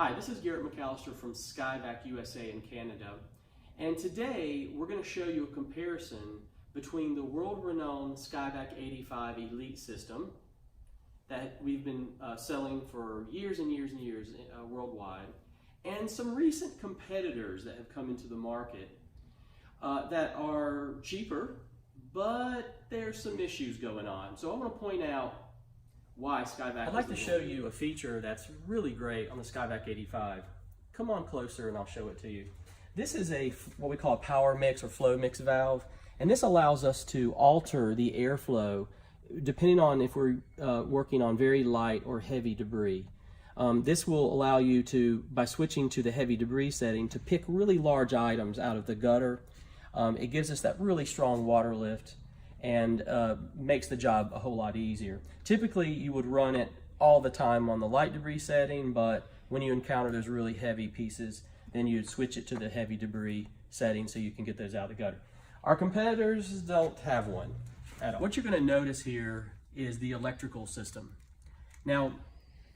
Hi, this is Garrett McAllister from SkyVac USA in Canada, and today we're going to show you a comparison between the world-renowned SkyVac 85 Elite system that we've been selling for years and years and years worldwide, and some recent competitors that have come into the market that are cheaper, but there's some issues going on. So I want to point out why SkyVac. I'd like to show you a feature that's really great on the SkyVac 85. Come on closer and I'll show it to you. This is what we call a power mix or flow mix valve, and this allows us to alter the airflow depending on if we're working on very light or heavy debris. This will allow you to, by switching to the heavy debris setting, to pick really large items out of the gutter. It gives us that really strong water lift and makes the job a whole lot easier. Typically you would run it all the time on the light debris setting, but when you encounter those really heavy pieces, then you'd switch it to the heavy debris setting so you can get those out of the gutter. Our competitors don't have one at all. What you're going to notice here is the electrical system. Now,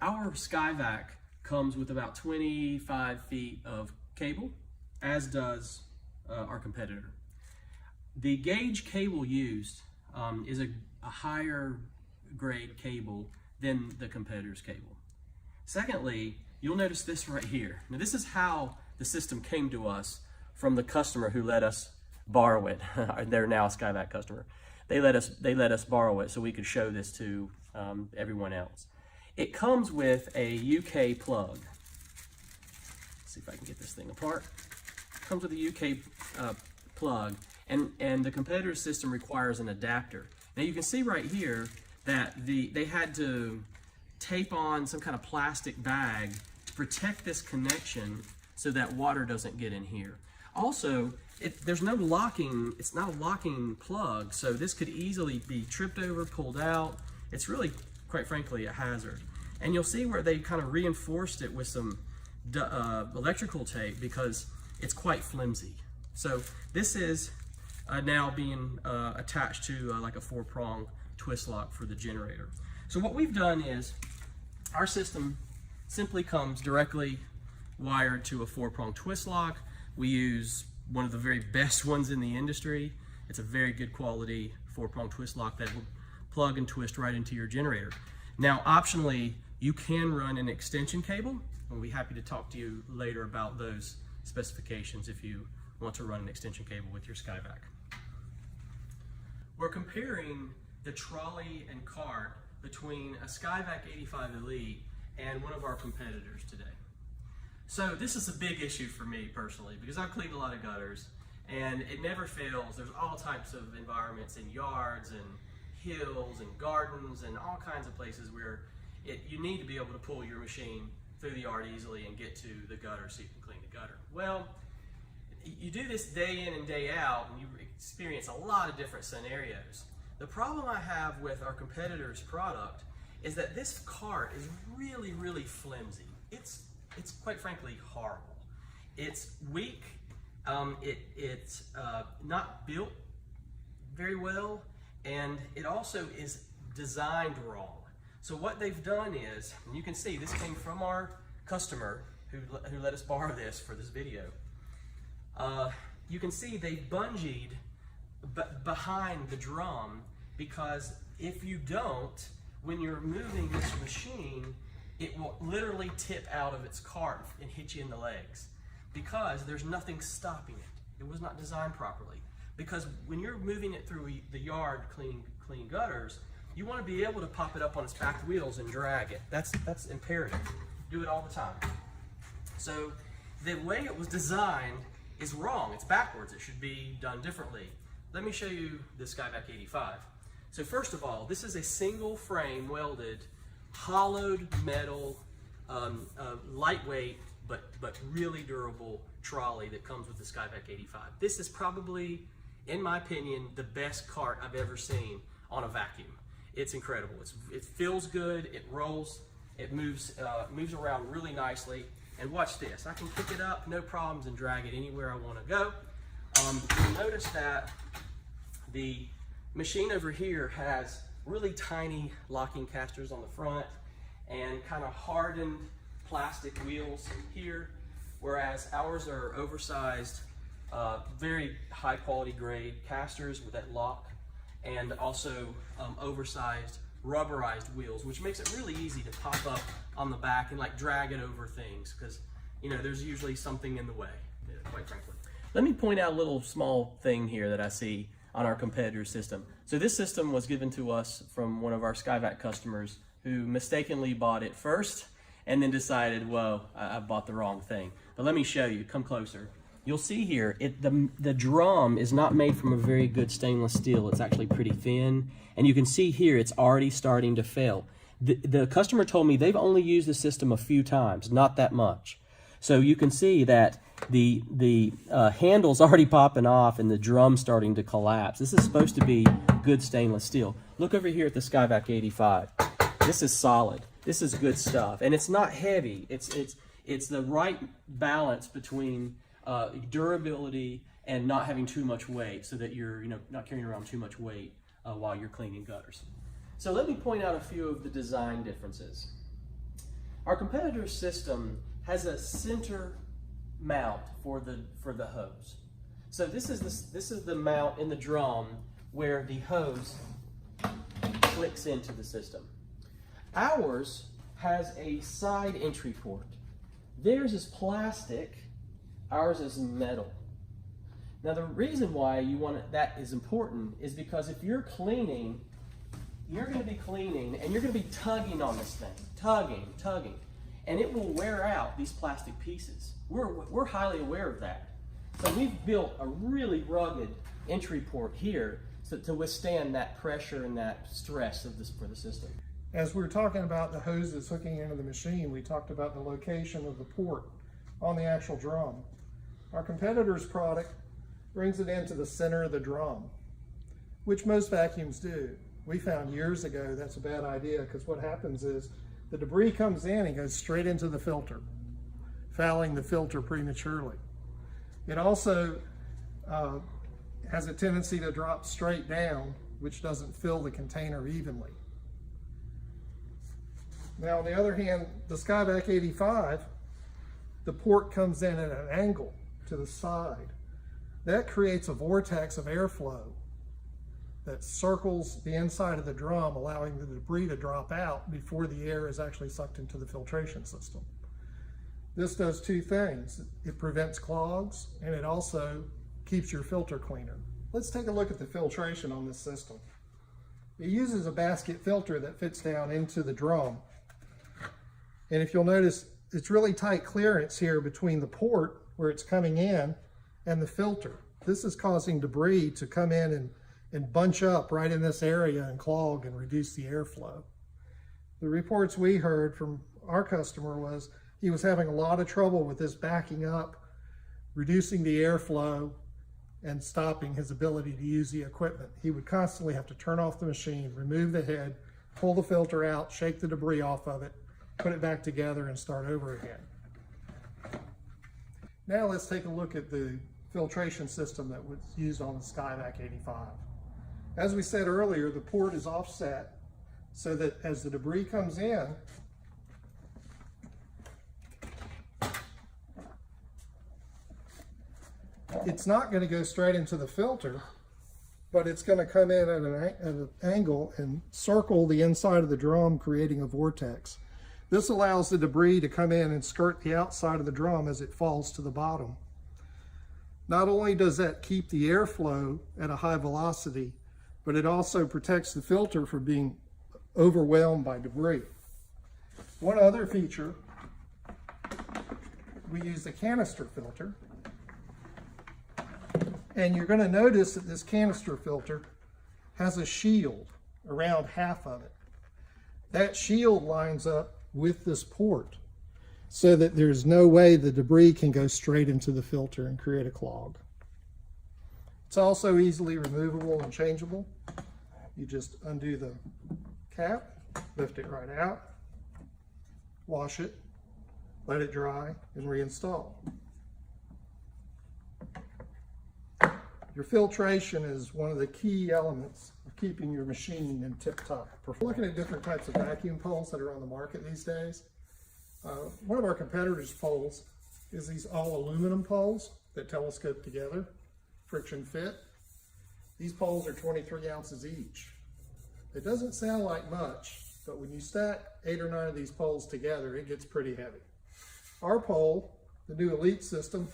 our SkyVac comes with about 25 feet of cable, as does our competitor. The gauge cable used is a higher grade cable than the competitor's cable. Secondly, you'll notice this right here. Now this is how the system came to us from the customer who let us borrow it. They're now a SkyVac customer. They let us borrow it so we could show this to everyone else. It comes with a UK plug. Let's see if I can get this thing apart. It comes with a UK plug. And the competitor's system requires an adapter. Now you can see right here that they had to tape on some kind of plastic bag to protect this connection so that water doesn't get in here. Also, there's no locking, it's not a locking plug, so this could easily be tripped over, pulled out. It's really, quite frankly, a hazard. And you'll see where they kind of reinforced it with some electrical tape because it's quite flimsy. So this is now being attached to like a 4-prong twist lock for the generator. So what we've done is our system simply comes directly wired to a 4-prong twist lock. We use one of the very best ones in the industry. It's a very good quality 4-prong twist lock that will plug and twist right into your generator. Now optionally, you can run an extension cable, and we'll be happy to talk to you later about those specifications if you want to run an extension cable with your SkyVac. We're comparing the trolley and cart between a SkyVac 85 Elite and one of our competitors today. So this is a big issue for me personally because I've cleaned a lot of gutters and it never fails. There's all types of environments in yards and hills and gardens and all kinds of places where you need to be able to pull your machine through the yard easily and get to the gutter so you can clean the gutter. Well, you do this day in and day out and you experience a lot of different scenarios. The problem I have with our competitor's product is that this cart is really, really flimsy. It's quite frankly horrible. It's weak, it's not built very well, and it also is designed wrong. So what they've done is, and you can see this came from our customer who let us borrow this for this video. You can see they bungeed behind the drum because if you don't, when you're moving this machine, it will literally tip out of its cart and hit you in the legs because there's nothing stopping it. It was not designed properly. Because when you're moving it through the yard cleaning gutters, you want to be able to pop it up on its back wheels and drag it. That's imperative. Do it all the time. So the way it was designed is wrong. It's backwards. It should be done differently. Let me show you the SkyVac 85. So first of all, this is a single frame welded, hollowed metal, lightweight, but really durable trolley that comes with the SkyVac 85. This is probably, in my opinion, the best cart I've ever seen on a vacuum. It's incredible. It feels good, it rolls, it moves around really nicely. And watch this, I can pick it up, no problems, and drag it anywhere I want to go. You'll notice that the machine over here has really tiny locking casters on the front and kind of hardened plastic wheels here, whereas ours are oversized, very high quality grade casters with that lock, and also oversized rubberized wheels, which makes it really easy to pop up on the back and like drag it over things, because there's usually something in the way, quite frankly. Let me point out a little small thing here that I see on our competitor's system. So this system was given to us from one of our SkyVac customers who mistakenly bought it first and then decided, whoa, I bought the wrong thing. But let me show you, come closer. You'll see here, the drum is not made from a very good stainless steel. It's actually pretty thin. And you can see here, it's already starting to fail. The customer told me they've only used the system a few times, not that much. So you can see that the handle's already popping off and the drum's starting to collapse. This is supposed to be good stainless steel. Look over here at the SkyVac 85. This is solid. This is good stuff. And it's not heavy. It's the right balance between durability and not having too much weight, so that you're not carrying around too much weight while you're cleaning gutters. So let me point out a few of the design differences. Our competitor's system has a center mount for the hose. So this is the mount in the drum where the hose clicks into the system. Ours has a side entry port. Theirs is plastic, ours is metal. Now the reason why that is important is because if you're cleaning, you're going to be cleaning and you're going to be tugging on this thing, tugging, and it will wear out these plastic pieces. We're highly aware of that. So we've built a really rugged entry port here to withstand that pressure and that stress for the system. As we were talking about the hoses hooking into the machine, we talked about the location of the port on the actual drum. Our competitor's product brings it into the center of the drum, which most vacuums do. We found years ago that's a bad idea, because what happens is the debris comes in and goes straight into the filter, fouling the filter prematurely. It also has a tendency to drop straight down, which doesn't fill the container evenly. Now, on the other hand, the SkyVac 85, the port comes in at an angle to the side. That creates a vortex of airflow that circles the inside of the drum, allowing the debris to drop out before the air is actually sucked into the filtration system. This does two things. It prevents clogs, and it also keeps your filter cleaner. Let's take a look at the filtration on this system. It uses a basket filter that fits down into the drum. And if you'll notice, it's really tight clearance here between the port where it's coming in and the filter. This is causing debris to come in and bunch up right in this area and clog and reduce the airflow. The reports we heard from our customer was he was having a lot of trouble with this backing up, reducing the airflow, and stopping his ability to use the equipment. He would constantly have to turn off the machine, remove the head, pull the filter out, shake the debris off of it, put it back together, and start over again. Now let's take a look at the filtration system that was used on the SkyVac 85. As we said earlier, the port is offset so that as the debris comes in, it's not going to go straight into the filter, but it's going to come in at an angle and circle the inside of the drum, creating a vortex. This allows the debris to come in and skirt the outside of the drum as it falls to the bottom. Not only does that keep the airflow at a high velocity, but it also protects the filter from being overwhelmed by debris. One other feature, we use the canister filter. And you're going to notice that this canister filter has a shield around half of it. That shield lines up with this port so that there's no way the debris can go straight into the filter and create a clog. It's also easily removable and changeable. You just undo the cap, lift it right out, wash it, let it dry, and reinstall. Your filtration is one of the key elements of keeping your machine in tip-top performance. Looking at different types of vacuum pulls that are on the market these days, One of our competitors' poles is these all aluminum poles that telescope together, friction fit. These poles are 23 ounces each. It doesn't sound like much, but when you stack 8 or 9 of these poles together, it gets pretty heavy. Our pole, the new Elite system,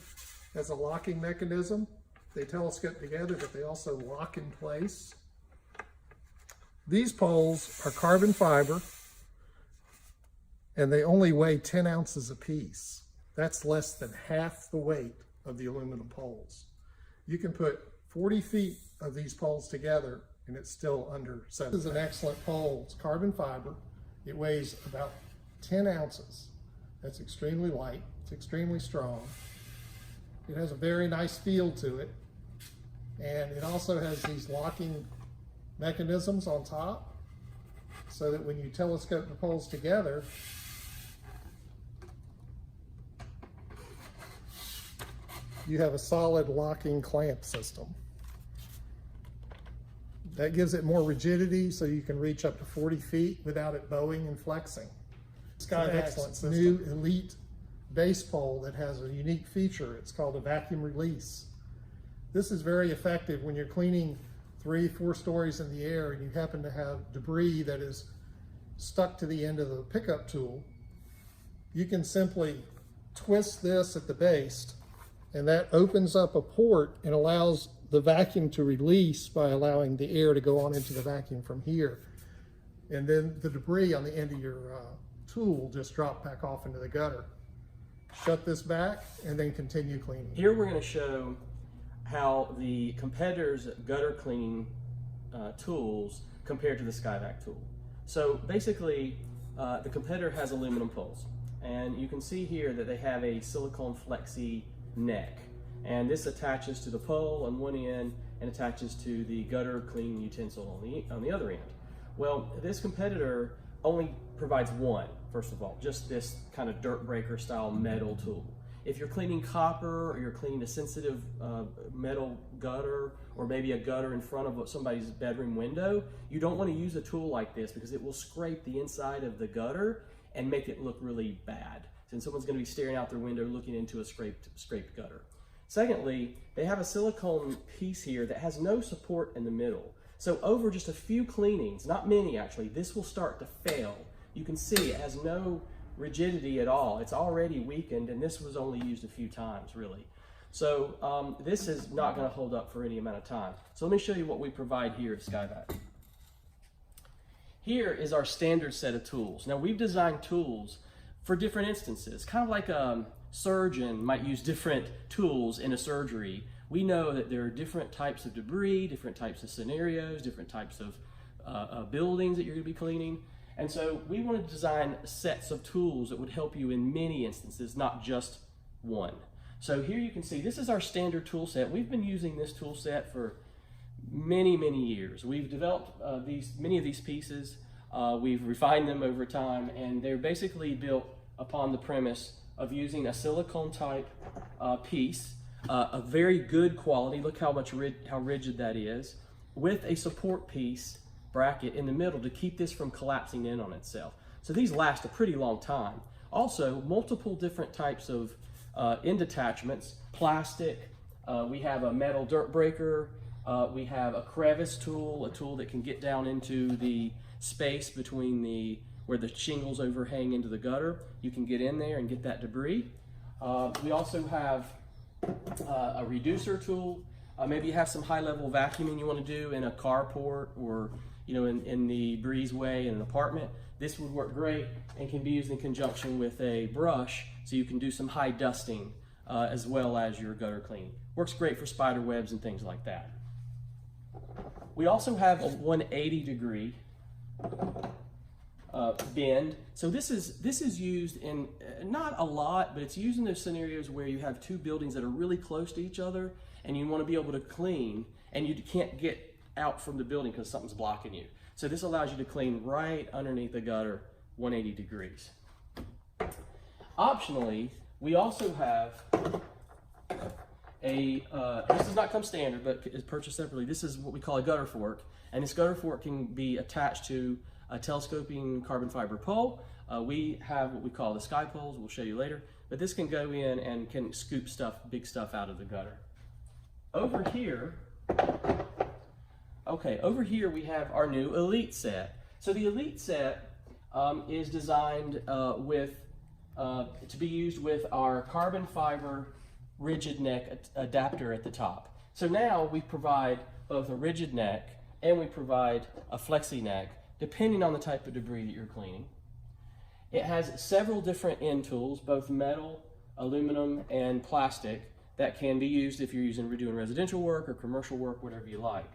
has a locking mechanism. They telescope together, but they also lock in place. These poles are carbon fiber, and they only weigh 10 ounces apiece. That's less than half the weight of the aluminum poles. You can put 40 feet of these poles together and it's still under 7. This is an excellent pole. It's carbon fiber. It weighs about 10 ounces. That's extremely light. It's extremely strong. It has a very nice feel to it. And it also has these locking mechanisms on top so that when you telescope the poles together, you have a solid locking clamp system. That gives it more rigidity so you can reach up to 40 feet without it bowing and flexing. SkyVac's new Elite base pole that has a unique feature. It's called a vacuum release. This is very effective when you're cleaning 3-4 stories in the air and you happen to have debris that is stuck to the end of the pickup tool. You can simply twist this at the base, and that opens up a port and allows the vacuum to release by allowing the air to go on into the vacuum from here. And then the debris on the end of your tool just drop back off into the gutter. Shut this back and then continue cleaning. Here we're going to show how the competitor's gutter cleaning tools compare to the SkyVac tool. So basically, the competitor has aluminum poles, and you can see here that they have a silicone flexi neck, and this attaches to the pole on one end and attaches to the gutter cleaning utensil on the other end. Well, this competitor only provides one, first of all, just this kind of dirt breaker style metal tool. If you're cleaning copper or you're cleaning a sensitive metal gutter, or maybe a gutter in front of somebody's bedroom window, you don't want to use a tool like this because it will scrape the inside of the gutter and make it look really bad. And someone's going to be staring out their window looking into a scraped gutter. Secondly, they have a silicone piece here that has no support in the middle. So over just a few cleanings, not many actually, this will start to fail. You can see it has no rigidity at all. It's already weakened, and this was only used a few times really. So this is not going to hold up for any amount of time. So let me show you what we provide here at SkyVac. Here is our standard set of tools. Now we've designed tools for different instances, kind of like a surgeon might use different tools in a surgery. We know that there are different types of debris, different types of scenarios, different types of buildings that you're going to be cleaning. And so we want to design sets of tools that would help you in many instances, not just one. So here you can see this is our standard tool set. We've been using this tool set for many, many years. We've developed many of these pieces. We've refined them over time, and they're basically built upon the premise of using a silicone type piece, a very good quality. Look how rigid that is, with a support piece bracket in the middle to keep this from collapsing in on itself. So these last a pretty long time. Also, multiple different types of end attachments, plastic. We have a metal dirt breaker. We have a crevice tool, a tool that can get down into the space between where the shingles overhang into the gutter. You can get in there and get that debris. We also have a reducer tool. Maybe you have some high-level vacuuming you want to do in a carport, or in the breezeway in an apartment. This would work great and can be used in conjunction with a brush, so you can do some high dusting as well as your gutter cleaning. Works great for spider webs and things like that. We also have a 180-degree bend. So this is used in not a lot, but it's used in those scenarios where you have two buildings that are really close to each other, and you want to be able to clean, and you can't get out from the building because something's blocking you. So this allows you to clean right underneath the gutter 180 degrees. Optionally, we also have this does not come standard, but is purchased separately. This is what we call a gutter fork, and this gutter fork can be attached to a telescoping carbon fiber pole. We have what we call the sky poles, we'll show you later, but this can go in and can scoop big stuff out of the gutter. Over here we have our new Elite set. So the Elite set is designed to be used with our carbon fiber rigid neck adapter at the top. So now we provide both a rigid neck and we provide a flexi neck, depending on the type of debris that you're cleaning. It has several different end tools, both metal, aluminum, and plastic, that can be used if you're doing residential work or commercial work, whatever you like.